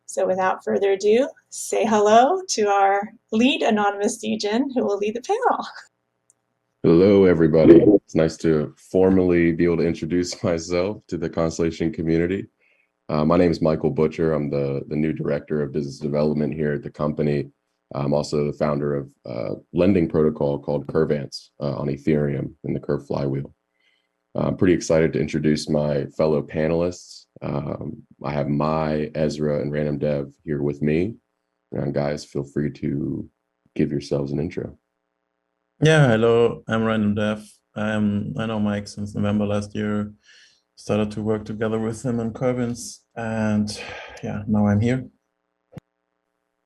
So without further ado, say hello to our lead anonymous Degen who will lead the panel. Hello, everybody. It's nice to formally be able to introduce myself to the Constellation community. My name is Michael Butcher. I'm the new director of business development here at the company. I'm also the founder of a lending protocol called Curvance on Ethereum in the Curve flywheel. I'm pretty excited to introduce my fellow panelists. I have Mai, Ezra, and Random Dev here with me. And guys, feel free to give yourselves an intro. Yeah, hello, I'm Random Dev. I know Mike since November last year. Started to work together with him and Corbins, and yeah, now I'm here.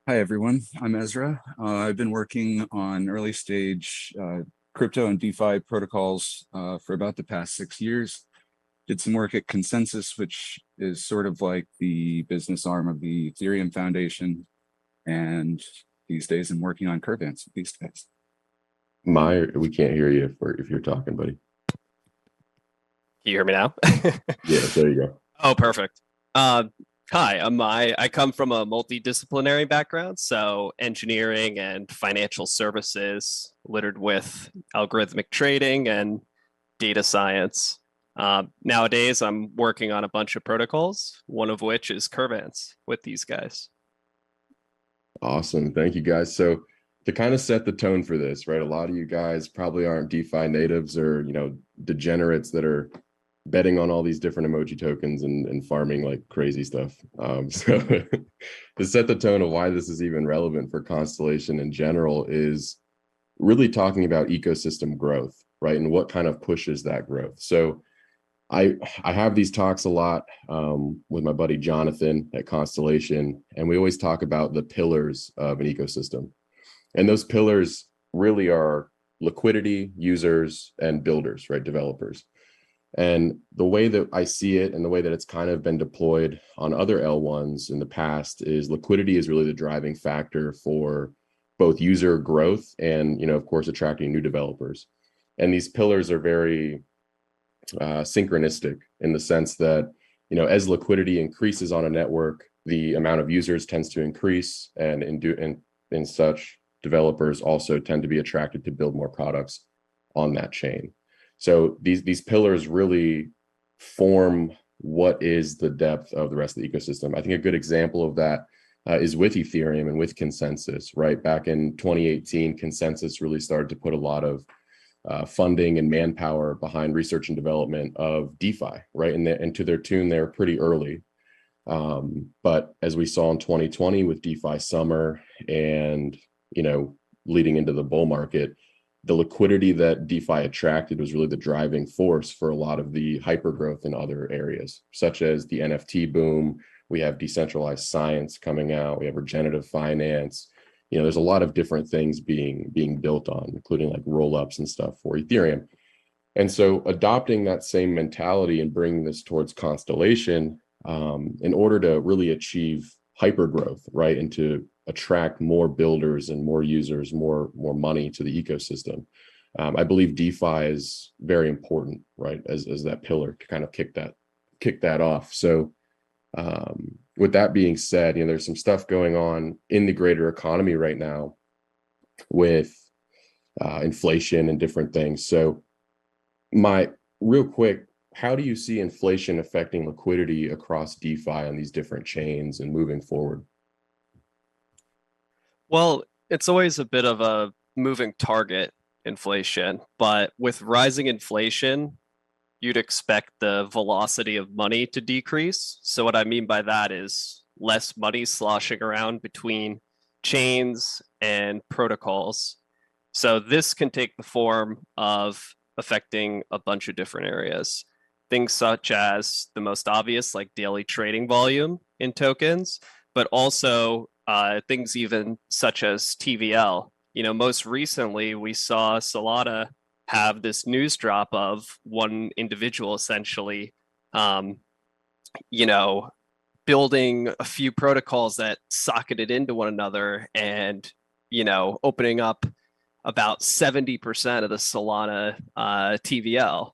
Hi, everyone. I'm Ezra. I've been working on early stage crypto and DeFi protocols for about the past 6 years. Did some work at Consensus, which is sort of like the business arm of the Ethereum Foundation. And these days I'm working on Curvance with these guys. Mai, we can't hear you if you're talking, buddy. Can you hear me now? Yeah, there you go. Oh, perfect. Hi, I'm Mai. I come from a multidisciplinary background, so engineering and financial services littered with algorithmic trading and data science. Nowadays, I'm working on a bunch of protocols, one of which is Curvance with these guys. Awesome. Thank you, guys. So to kind of set the tone for this, right? A lot of you guys probably aren't DeFi natives or, degenerates that are betting on all these different emoji tokens and farming like crazy stuff. So to set the tone of why this is even relevant for Constellation in general is really talking about ecosystem growth, right? And what kind of pushes that growth. So I have these talks a lot with my buddy Jonathan at Constellation, and we always talk about the pillars of an ecosystem. And those pillars really are liquidity, users, and builders, right? Developers. And the way that I see it and the way that it's kind of been deployed on other L1s in the past is liquidity is really the driving factor for both user growth and, of course, attracting new developers. And these pillars are very synchronistic in the sense that, as liquidity increases on a network, the amount of users tends to increase, and in such, developers also tend to be attracted to build more products on that chain. So these pillars really form what is the depth of the rest of the ecosystem. I think a good example of that is with Ethereum and with Consensus, right? Back in 2018, Consensus really started to put a lot of funding and manpower behind research and development of DeFi, right? And to their tune, they're pretty early. But as we saw in 2020 with DeFi summer and, leading into the bull market, the liquidity that DeFi attracted was really the driving force for a lot of the hypergrowth in other areas, such as the NFT boom. We have decentralized science coming out. We have regenerative finance. There's a lot of different things being built on, including like roll-ups and stuff for Ethereum. And so adopting that same mentality and bringing this towards Constellation in order to really achieve hypergrowth, right? And to attract more builders and more users, more money to the ecosystem. I believe DeFi is very important, right? As that pillar to kind of kick that off. So with that being said, there's some stuff going on in the greater economy right now with inflation and different things. So real quick, how do you see inflation affecting liquidity across DeFi on these different chains and moving forward? Well, it's always a bit of a moving target, inflation, but with rising inflation, you'd expect the velocity of money to decrease. So what I mean by that is less money sloshing around between chains and protocols. So this can take the form of affecting a bunch of different areas. Things such as the most obvious, like daily trading volume in tokens, but also things even such as TVL. Most recently we saw Solana have this news drop of one individual essentially, building a few protocols that socketed into one another and, opening up about 70% of the Solana TVL.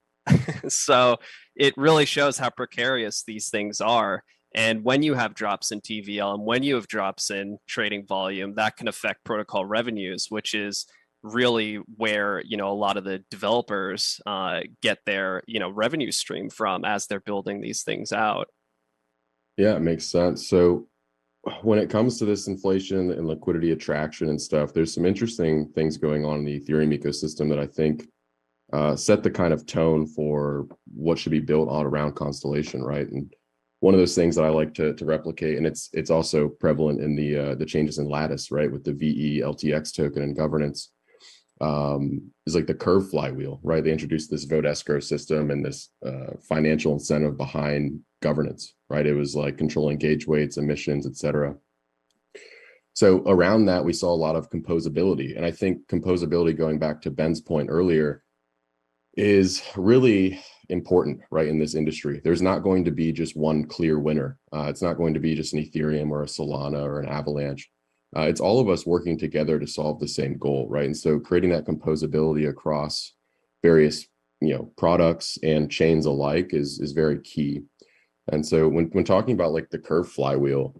So it really shows how precarious these things are. And when you have drops in TVL and when you have drops in trading volume, that can affect protocol revenues, which is really where, you know, a lot of the developers get their, you know, revenue stream from as they're building these things out. Yeah, it makes sense. So when it comes to this inflation and liquidity attraction and stuff, there's some interesting things going on in the Ethereum ecosystem that I think set the kind of tone for what should be built on around Constellation, right? And one of those things that I like to replicate, and it's also prevalent in the changes in Lattice, right, with the VE LTX token and governance, is like the curve flywheel, right? They introduced this vote escrow system and this financial incentive behind governance, right? It was like controlling gauge weights, emissions, etc. So around that, we saw a lot of composability, and I think composability, going back to Ben's point earlier, is really important, right, in this industry. There's not going to be just one clear winner. It's not going to be just an Ethereum or a Solana or an Avalanche. It's all of us working together to solve the same goal, right? And so creating that composability across various, you know, products and chains alike is very key. And so when talking about like the Curve flywheel,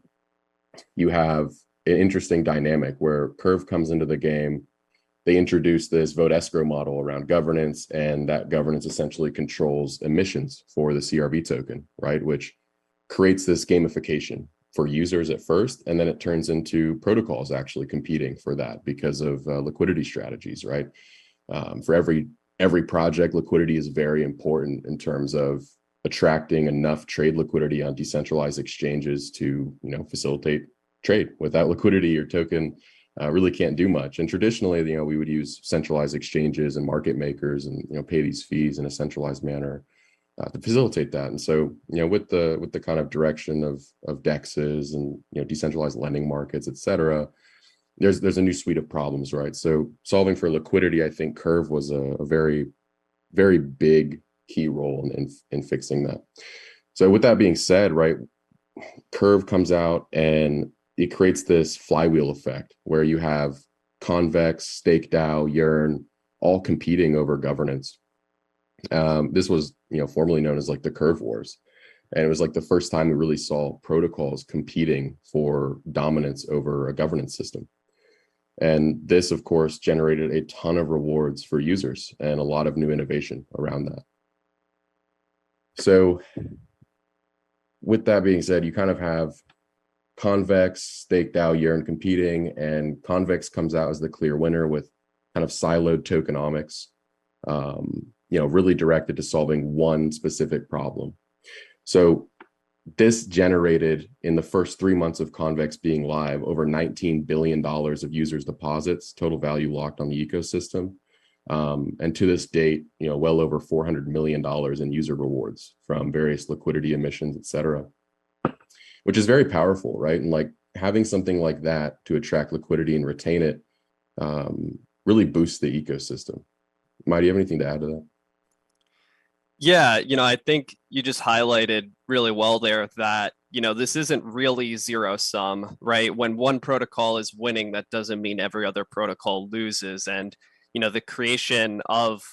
you have an interesting dynamic where Curve comes into the game. They introduce this vote escrow model around governance, and that governance essentially controls emissions for the CRV token, right? Which creates this gamification for users at first, and then it turns into protocols actually competing for that because of liquidity strategies, right? For every project, liquidity is very important in terms of attracting enough trade liquidity on decentralized exchanges to, you know, facilitate trade. Without liquidity, your token really can't do much. And traditionally, you know, we would use centralized exchanges and market makers and, you know, pay these fees in a centralized manner to facilitate that. And so, you know, with the kind of direction of DEXs and, you know, decentralized lending markets, et cetera, there's a new suite of problems, right? So solving for liquidity, I think Curve was a very, very big key role in fixing that. So with that being said, right, Curve comes out and it creates this flywheel effect where you have Convex, Stake DAO, Yearn all competing over governance. This was, you know, formerly known as like the Curve Wars. And it was like the first time we really saw protocols competing for dominance over a governance system. And this, of course, generated a ton of rewards for users and a lot of new innovation around that. So with that being said, you kind of have Convex, Stake DAO, Yearn competing, and Convex comes out as the clear winner with kind of siloed tokenomics, you know, really directed to solving one specific problem. So this generated, in the first 3 months of Convex being live, over $19 billion of users' deposits, total value locked on the ecosystem. And to this date, you know, well over $400 million in user rewards from various liquidity emissions, et cetera, which is very powerful, right? And like having something like that to attract liquidity and retain it really boosts the ecosystem. Mike, do you have anything to add to that? Yeah, you know, I think you just highlighted really well there that, you know, this isn't really zero sum, right? When one protocol is winning, that doesn't mean every other protocol loses. And, you know, the creation of,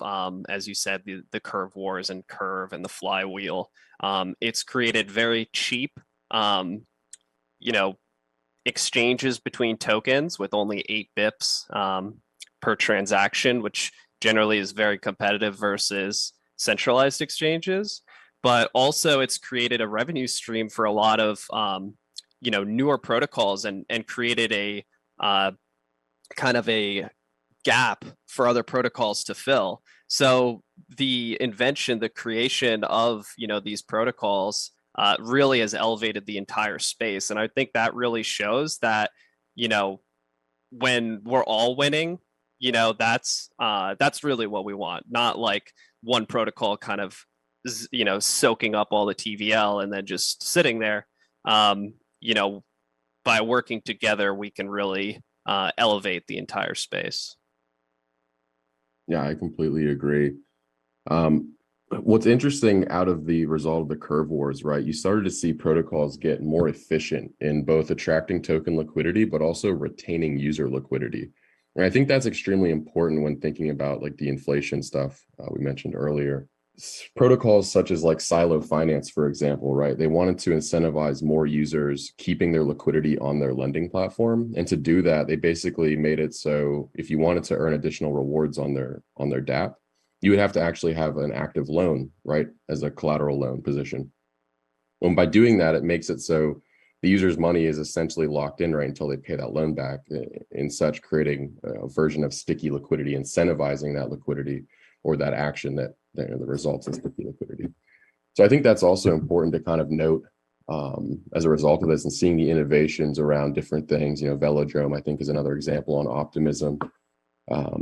as you said, the Curve Wars and Curve and the flywheel, it's created very cheap, you know, exchanges between tokens with only 8 bips per transaction, which generally is very competitive versus centralized exchanges. But also it's created a revenue stream for a lot of, you know, newer protocols and created a kind of a gap for other protocols to fill. So the invention, the creation of, you know, these protocols really has elevated the entire space. And I think that really shows that, you know, when we're all winning, you know, that's really what we want, not like one protocol kind of, you know, soaking up all the TVL and then just sitting there. You know, by working together, we can really elevate the entire space. Yeah, I completely agree. What's interesting out of the result of the Curve Wars, right? You started to see protocols get more efficient in both attracting token liquidity, but also retaining user liquidity. And I think that's extremely important when thinking about like the inflation stuff we mentioned earlier. protocols such as like Silo Finance, for example, right? They wanted to incentivize more users keeping their liquidity on their lending platform. And to do that, they basically made it so if you wanted to earn additional rewards on their dApp, you would have to actually have an active loan, right, as a collateral loan position. And by doing that, it makes it so the user's money is essentially locked in right until they pay that loan back, in such creating a version of sticky liquidity, incentivizing that liquidity or that action that the results in sticky liquidity. So I think that's also important to kind of note as a result of this, and seeing the innovations around different things. Velodrome, I think, is another example on Optimism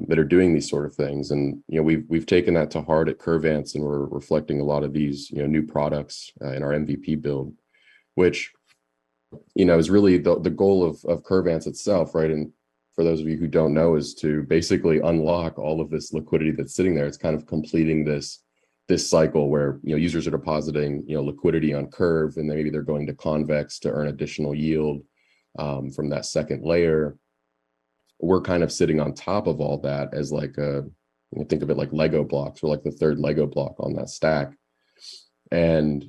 that are doing these sort of things. And we've taken that to heart at Curvance, and we're reflecting a lot of these new products in our MVP build, which is really the goal of Curvance itself, right? And for those of you who don't know, is to basically unlock all of this liquidity that's sitting there. It's kind of completing this cycle where users are depositing liquidity on Curve, and then maybe they're going to Convex to earn additional yield from that second layer. We're kind of sitting on top of all that as like think of it like Lego blocks. We're like the third Lego block on that stack, and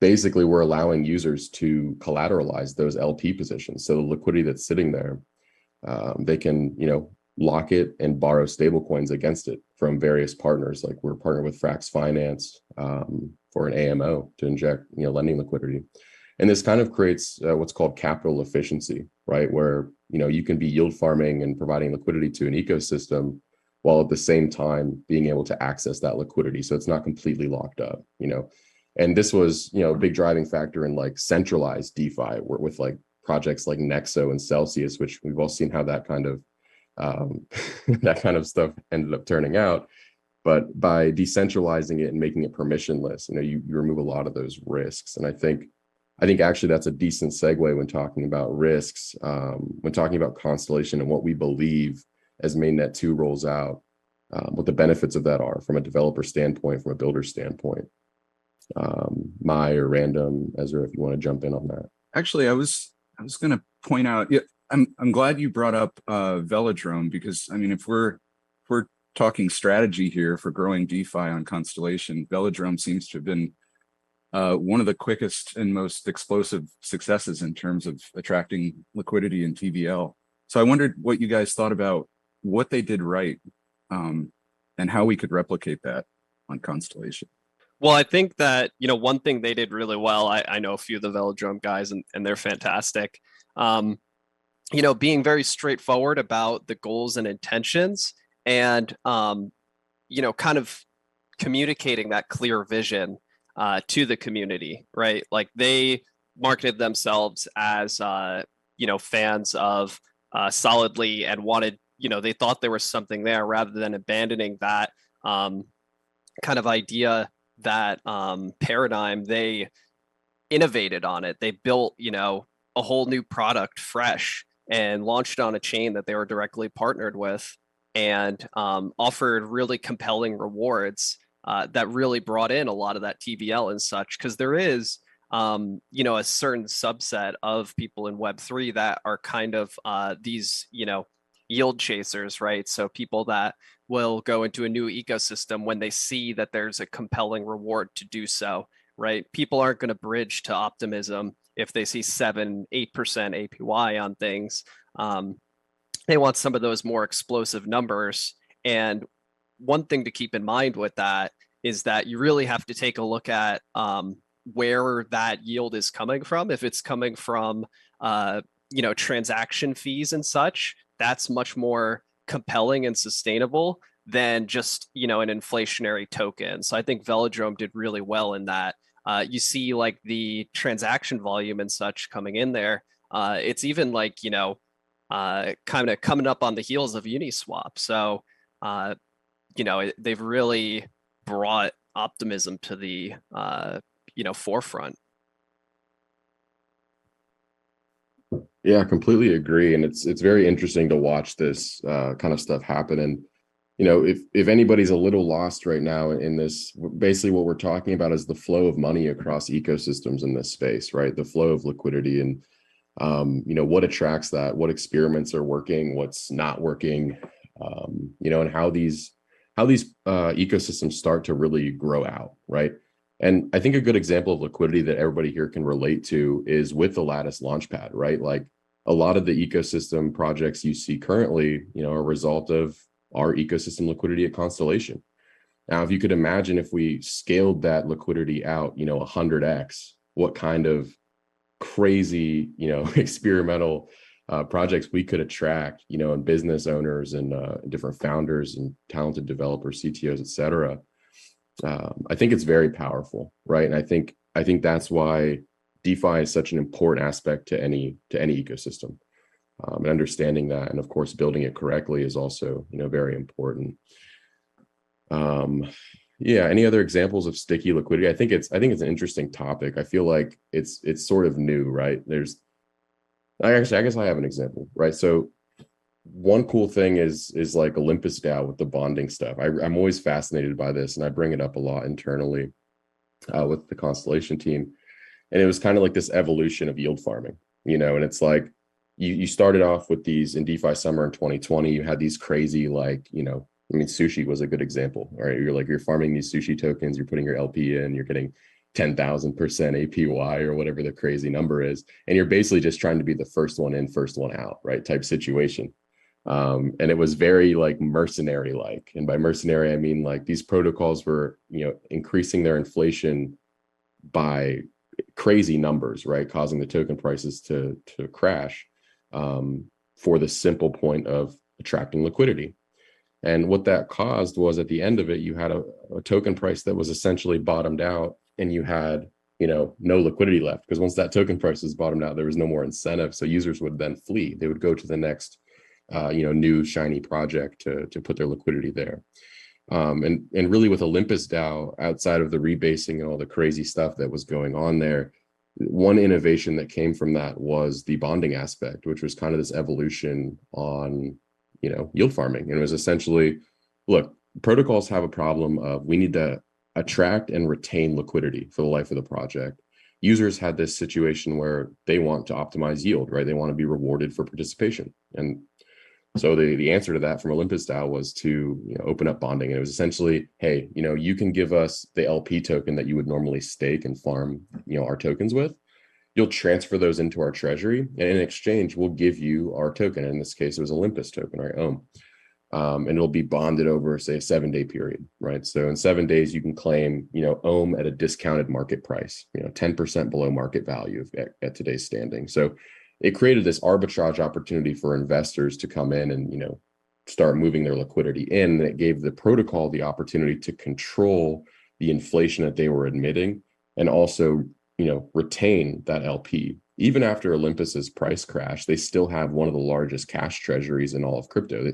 basically we're allowing users to collateralize those LP positions. So the liquidity that's sitting there, they can lock it and borrow stable coins against it from various partners. Like we're partnered with Frax Finance for an AMO to inject lending liquidity. And this kind of creates what's called capital efficiency, right? Where you can be yield farming and providing liquidity to an ecosystem while at the same time being able to access that liquidity. So it's not completely locked up, And this was a big driving factor in like centralized DeFi with like projects like Nexo and Celsius, which we've all seen how that kind of that kind of stuff ended up turning out. But by decentralizing it and making it permissionless, you remove a lot of those risks. And I think actually that's a decent segue when talking about risks, when talking about Constellation and what we believe as Mainnet 2 rolls out, what the benefits of that are from a developer standpoint, from a builder standpoint. Mai or Random, Ezra, if you want to jump in on that. Actually, I was going to point out, yeah, I'm glad you brought up Velodrome, because I mean, if we're talking strategy here for growing DeFi on Constellation, Velodrome seems to have been one of the quickest and most explosive successes in terms of attracting liquidity in TVL. So I wondered what you guys thought about what they did right, and how we could replicate that on Constellation. Well, I think that, one thing they did really well, I know a few of the Velodrome guys, and they're fantastic. Being very straightforward about the goals and intentions, and, kind of communicating that clear vision to the community, right? Like they marketed themselves as, fans of Solidly, and wanted, they thought there was something there, rather than abandoning that kind of idea, that paradigm. They innovated on it. They built, a whole new product fresh, and launched on a chain that they were directly partnered with, and offered really compelling rewards that really brought in a lot of that TVL and such. Because there is, a certain subset of people in Web3 that are kind of these, yield chasers, right? So people that will go into a new ecosystem when they see that there's a compelling reward to do so, right? People aren't going to bridge to Optimism if they see 7-8% APY on things. They want some of those more explosive numbers. And one thing to keep in mind with that is that you really have to take a look at where that yield is coming from. If it's coming from transaction fees and such, that's much more compelling and sustainable than just an inflationary token. So I think Velodrome did really well in that. You see like the transaction volume and such coming in there. It's even like kind of coming up on the heels of Uniswap. So they've really brought Optimism to the forefront. Yeah, completely agree. And it's very interesting to watch this kind of stuff happen. And, if anybody's a little lost right now in this, basically what we're talking about is the flow of money across ecosystems in this space, right? The flow of liquidity, and, what attracts that, what experiments are working, what's not working, and how these these ecosystems start to really grow out, right? And I think a good example of liquidity that everybody here can relate to is with the Lattice Launchpad, right? Like a lot of the ecosystem projects you see currently, are a result of our ecosystem liquidity at Constellation. Now, if you could imagine if we scaled that liquidity out, 100x, what kind of crazy, experimental projects we could attract, and business owners and different founders and talented developers, CTOs, et cetera. I think it's very powerful, right? And I think that's why DeFi is such an important aspect to any ecosystem. And understanding that, and of course, building it correctly is also, very important. Yeah. Any other examples of sticky liquidity? I think it's an interesting topic. I feel like it's sort of new, right? I guess I have an example, right? So one cool thing is like Olympus DAO with the bonding stuff. I'm always fascinated by this, and I bring it up a lot internally with the Constellation team. And it was kind of like this evolution of yield farming, and it's like you started off with these in DeFi summer in 2020. You had these crazy, like, sushi was a good example, right? You're farming these sushi tokens, you're putting your LP in, you're getting 10,000% APY or whatever the crazy number is. And you're basically just trying to be the first one in, first one out, right? Type situation. And it was very like mercenary like. And by mercenary, I mean like these protocols were, increasing their inflation by crazy numbers, right? Causing the token prices to crash for the simple point of attracting liquidity. And what that caused was at the end of it, you had a token price that was essentially bottomed out, and you had, no liquidity left, because once that token price was bottomed out, there was no more incentive. So users would then flee. They would go to the next, new shiny project to put their liquidity there. And really with Olympus DAO, outside of the rebasing and all the crazy stuff that was going on there, one innovation that came from that was the bonding aspect, which was kind of this evolution on yield farming. And it was essentially, look, protocols have a problem of we need to attract and retain liquidity for the life of the project. Users had this situation where they want to optimize yield, right? They want to be rewarded for participation. And so the answer to that from Olympus DAO was to open up bonding. And it was essentially, hey, you can give us the LP token that you would normally stake and farm, our tokens with. You'll transfer those into our treasury, and in exchange, we'll give you our token. In this case, it was Olympus token, right? Ohm. And it'll be bonded over, say, a 7-day period, right? So in 7 days, you can claim, Ohm at a discounted market price, 10% below market value at today's standing. So it created this arbitrage opportunity for investors to come in and, start moving their liquidity in. And it gave the protocol the opportunity to control the inflation that they were admitting, and also retain that LP. Even after Olympus's price crash, they still have one of the largest cash treasuries in all of crypto.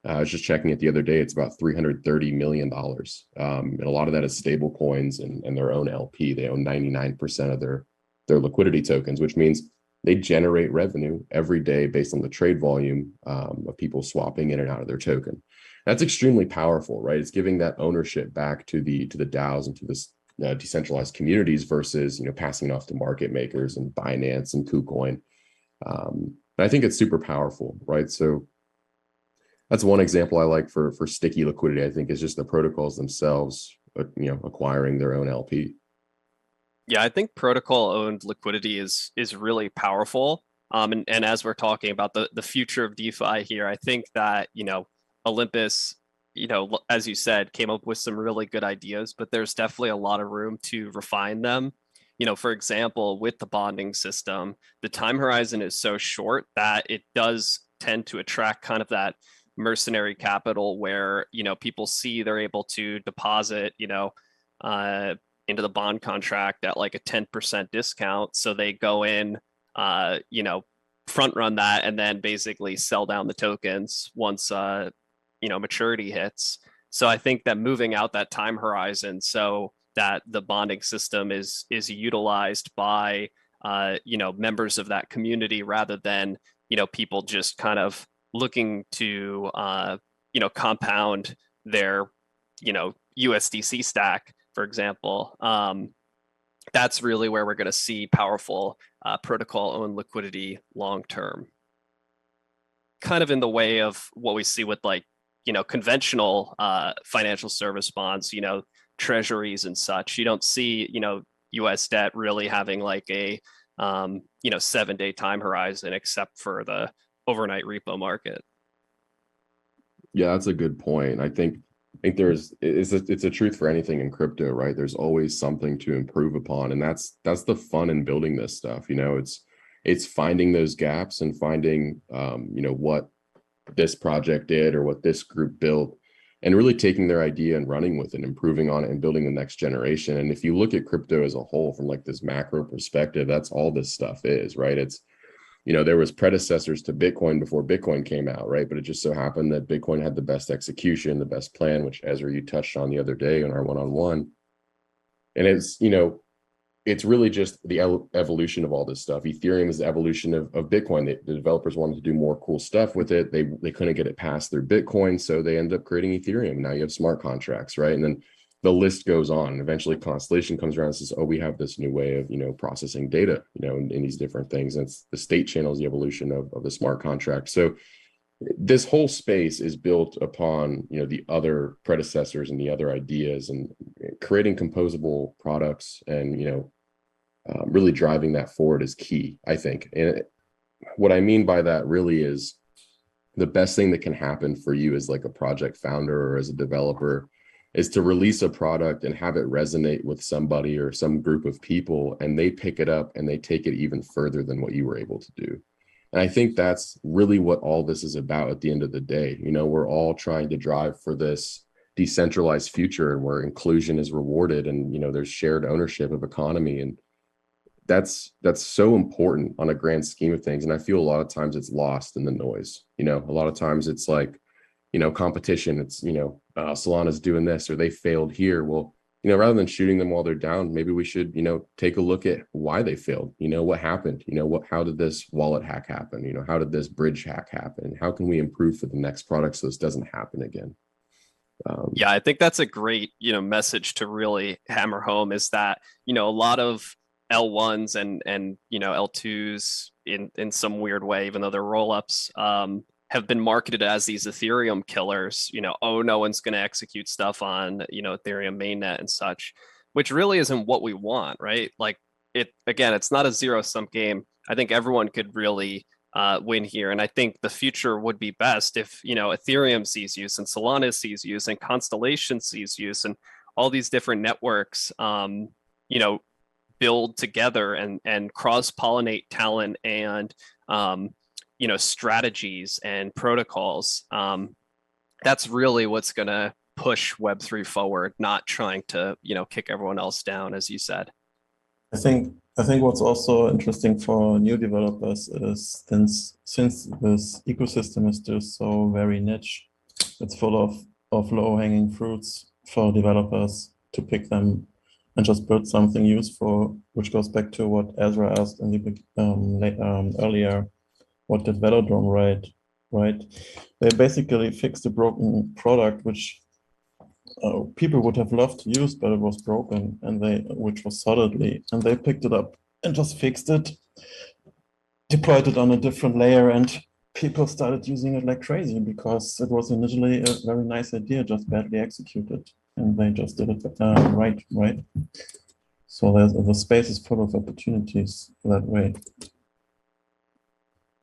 I was just checking it the other day. It's about $330 million. And a lot of that is stable coins and their own LP. They own 99% of their liquidity tokens, which means they generate revenue every day based on the trade volume of people swapping in and out of their token. That's extremely powerful, right? It's giving that ownership back to the DAOs and to this decentralized communities versus passing it off to market makers and Binance and KuCoin. And I think it's super powerful, right? So that's one example I like for sticky liquidity. I think is just the protocols themselves, acquiring their own LP. Yeah, I think protocol owned liquidity is really powerful. And as we're talking about the future of DeFi here, I think that Olympus, as you said, came up with some really good ideas, but there's definitely a lot of room to refine them. For example, with the bonding system, the time horizon is so short that it does tend to attract kind of that mercenary capital where, people see they're able to deposit, into the bond contract at like a 10% discount. So they go in, front run that and then basically sell down the tokens once, maturity hits. So I think that moving out that time horizon so that the bonding system is utilized by, members of that community rather than, people just kind of looking to, compound their, USDC stack, for example. That's really where we're going to see powerful protocol-owned liquidity long-term. Kind of in the way of what we see with like conventional financial service bonds, treasuries and such. You don't see, US debt really having like a 7-day time horizon, except for the overnight repo market. Yeah, that's a good point. I think it's a truth for anything in crypto, right? There's always something to improve upon, and that's the fun in building this stuff. It's finding those gaps and finding what this project did or what this group built, and really taking their idea and running with it, improving on it, and building the next generation. And if you look at crypto as a whole from like this macro perspective, that's all this stuff is, right? It's there was predecessors to Bitcoin before Bitcoin came out, right? But it just so happened that Bitcoin had the best execution, the best plan, which Ezra, you touched on the other day in our one-on-one. And it's really just the evolution of all this stuff. Ethereum is the evolution of Bitcoin. The developers wanted to do more cool stuff with it. They couldn't get it past their Bitcoin, so they ended up creating Ethereum. Now you have smart contracts, right? And then the list goes on. And eventually Constellation comes around and says, oh, we have this new way of, processing data, in these different things. And it's the state channels, the evolution of the smart contract. So this whole space is built upon, the other predecessors and the other ideas, and creating composable products and, really driving that forward is key, I think. And what I mean by that really is the best thing that can happen for you as like a project founder or as a developer is to release a product and have it resonate with somebody or some group of people, and they pick it up and they take it even further than what you were able to do. And I think that's really what all this is about at the end of the day. We're all trying to drive for this decentralized future where inclusion is rewarded, and, there's shared ownership of economy. And that's so important on a grand scheme of things. And I feel a lot of times it's lost in the noise. A lot of times it's like, competition. It's, Solana's doing this, or they failed here. Well, rather than shooting them while they're down, maybe we should, take a look at why they failed. What happened? How did this wallet hack happen? How did this bridge hack happen? How can we improve for the next product so this doesn't happen again? Yeah, I think that's a great, message to really hammer home, is that, a lot of L1s and L2s in some weird way, even though they're roll-ups, have been marketed as these Ethereum killers. Oh, no one's going to execute stuff on, Ethereum mainnet and such, which really isn't what we want, right? Like it's not a zero-sum game. I think everyone could really win here. And I think the future would be best if, Ethereum sees use, and Solana sees use, and Constellation sees use, and all these different networks, build together and cross-pollinate talent and, strategies and protocols. That's really what's going to push Web3 forward, not trying to, kick everyone else down, as you said. I think what's also interesting for new developers is since this ecosystem is still so very niche, it's full of low-hanging fruits for developers to pick them and just build something useful, which goes back to what Ezra asked in the earlier. What did Velodrome right? They basically fixed a broken product, which people would have loved to use, but it was broken, which was solidly, and they picked it up and just fixed it, deployed it on a different layer, and people started using it like crazy because it was initially a very nice idea, just badly executed, and they just did it right. So the space is full of opportunities that way.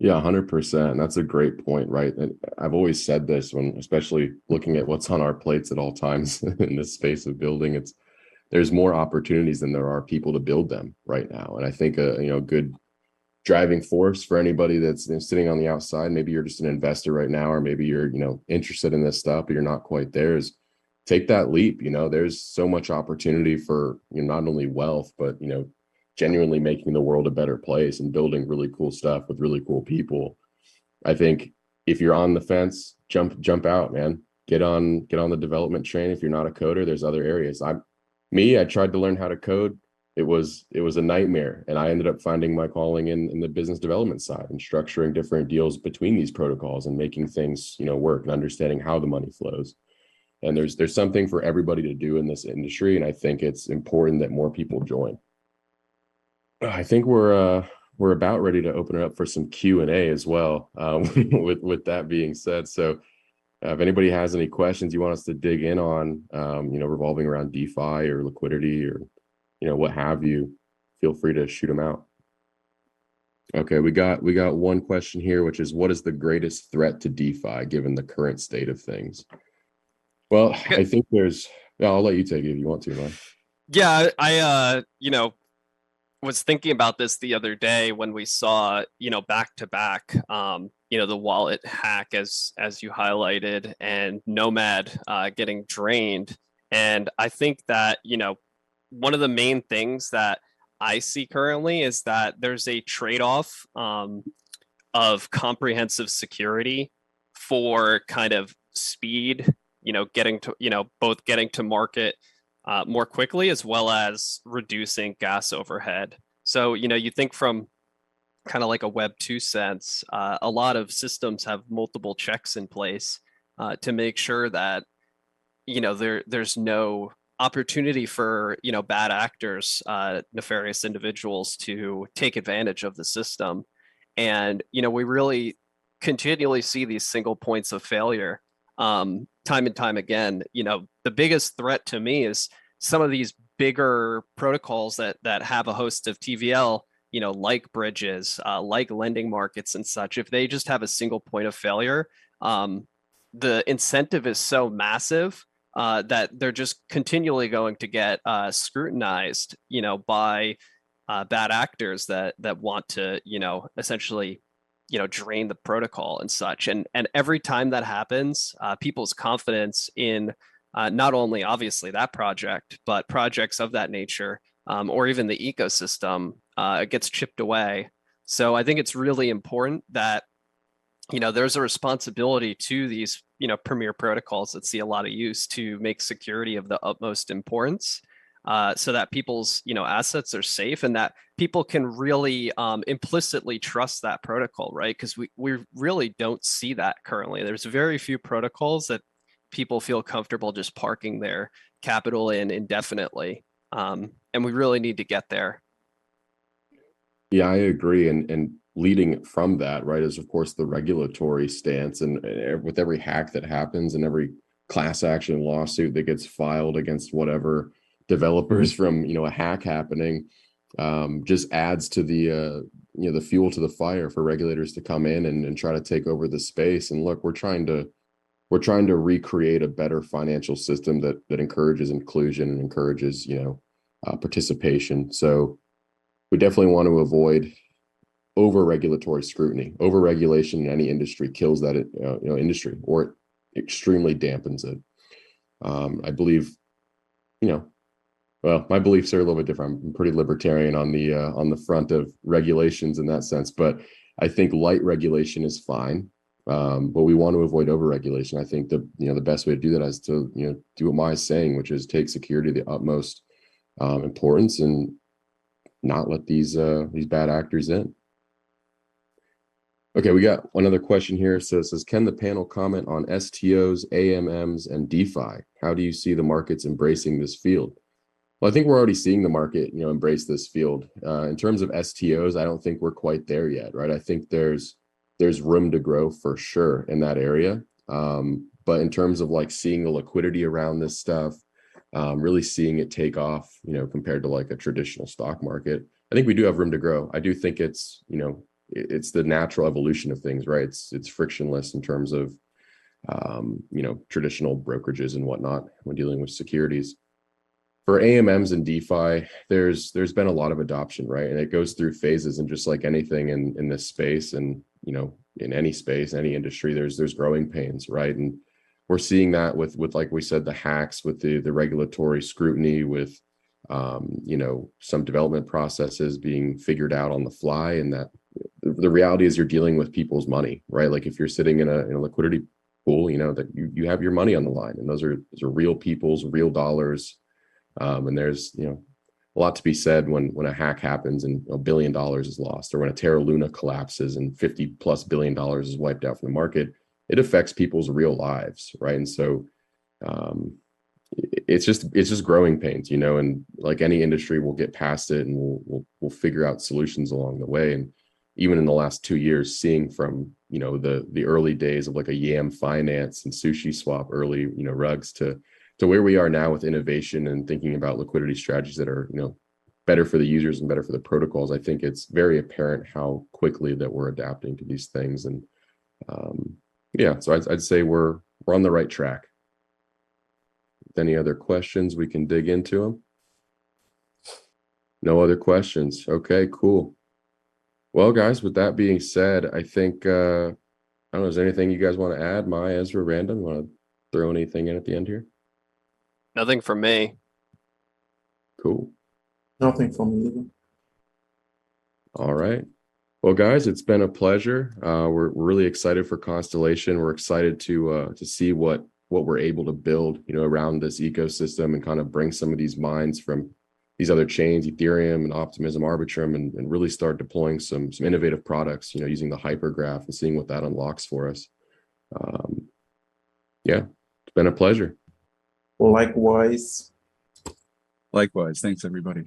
Yeah, 100%. That's a great point, right? And I've always said this when, especially looking at what's on our plates at all times in this space of building, there's more opportunities than there are people to build them right now. And I think a good driving force for anybody that's sitting on the outside, maybe you're just an investor right now, or maybe you're interested in this stuff, but you're not quite there, is take that leap. There's so much opportunity for not only wealth, but genuinely making the world a better place and building really cool stuff with really cool people. I think if you're on the fence, jump out, man. Get on the development train. If you're not a coder, there's other areas. I tried to learn how to code. It was a nightmare, and I ended up finding my calling in the business development side and structuring different deals between these protocols and making things work and understanding how the money flows. And there's something for everybody to do in this industry, and I think it's important that more people join. I think we're about ready to open it up for some Q&A as well. With that being said, so If anybody has any questions you want us to dig in on, revolving around DeFi or liquidity or, what have you, feel free to shoot them out. Okay, we got one question here, which is, what is the greatest threat to DeFi given the current state of things? Well, I think I'll let you take it if you want to, man. Yeah, I was thinking about this the other day when we saw, back to back, the wallet hack as you highlighted, and Nomad getting drained. And I think that, one of the main things that I see currently is that there's a trade-off of comprehensive security for kind of speed, getting to, both getting to market more quickly, as well as reducing gas overhead. So, you think from kind of like a Web 2 sense, a lot of systems have multiple checks in place to make sure that, there's no opportunity for, bad actors, nefarious individuals to take advantage of the system. And, we really continually see these single points of failure time and time again. The biggest threat to me is some of these bigger protocols that have a host of TVL, like bridges, like lending markets and such. If they just have a single point of failure, the incentive is so massive that they're just continually going to get scrutinized, by bad actors that want to, essentially, drain the protocol and such. And every time that happens, people's confidence in not only obviously that project, but projects of that nature, or even the ecosystem, gets chipped away. So I think it's really important that, there's a responsibility to these, premier protocols that see a lot of use to make security of the utmost importance, so that people's, assets are safe and that people can really implicitly trust that protocol, right? Because we really don't see that currently. There's very few protocols that people feel comfortable just parking their capital in indefinitely. And we really need to get there. Yeah, I agree. And leading from that, right, is of course the regulatory stance. And with every hack that happens and every class action lawsuit that gets filed against whatever developers from, a hack happening, just adds to the, the fuel to the fire for regulators to come in and try to take over the space. And look, we're trying to recreate a better financial system that encourages inclusion and encourages, participation. So we definitely want to avoid over regulatory scrutiny. Over regulation in any industry kills that industry, or it extremely dampens it. I believe, well, my beliefs are a little bit different. I'm pretty libertarian on the front of regulations in that sense, but I think light regulation is fine. But we want to avoid overregulation. I think the best way to do that is to do what Maya is saying, which is take security to the utmost importance and not let these bad actors in. Okay, we got another question here. So it says, can the panel comment on STOs, AMMs, and DeFi? How do you see the markets embracing this field? Well, I think we're already seeing the market, embrace this field. In terms of STOs, I don't think we're quite there yet, right? I think there's room to grow for sure in that area. But in terms of like seeing the liquidity around this stuff, really seeing it take off, compared to like a traditional stock market, I think we do have room to grow. I do think it's, it's the natural evolution of things, right? It's frictionless in terms of, traditional brokerages and whatnot when dealing with securities. For AMMs and DeFi, there's been a lot of adoption, right? And it goes through phases, and just like anything in this space, and in any space, any industry, there's growing pains, right? And we're seeing that with like we said, the hacks, with the regulatory scrutiny, with some development processes being figured out on the fly, and that the reality is you're dealing with people's money, right? Like if you're sitting in a liquidity pool, that you have your money on the line, and those are real people's real dollars. And there's, a lot to be said when a hack happens and $1 billion is lost, or when a Terra Luna collapses and $50+ billion is wiped out from the market. It affects people's real lives, right? And so it's just growing pains, and like any industry, we'll get past it, and we'll figure out solutions along the way. And even in the last 2 years, seeing from you know, the early days of like a Yam Finance and Sushi Swap early, you know, rugs to where we are now with innovation and thinking about liquidity strategies that are, you know, better for the users and better for the protocols. I think it's very apparent how quickly that we're adapting to these things. And yeah, so I'd say we're on the right track. Any other questions, we can dig into them. No other questions. Okay, cool. Well, guys, with that being said, I think I don't know, is there anything you guys want to add? Maya, Ezra, Random, want to throw anything in at the end here? Nothing from me. Cool. Nothing from me either. All right. Well, guys, it's been a pleasure. We're really excited for Constellation. We're excited to see what we're able to build, you know, around this ecosystem and kind of bring some of these minds from these other chains, Ethereum and Optimism, Arbitrum, and really start deploying some innovative products, you know, using the hypergraph and seeing what that unlocks for us. Yeah, it's been a pleasure. Likewise. Likewise. Thanks, everybody.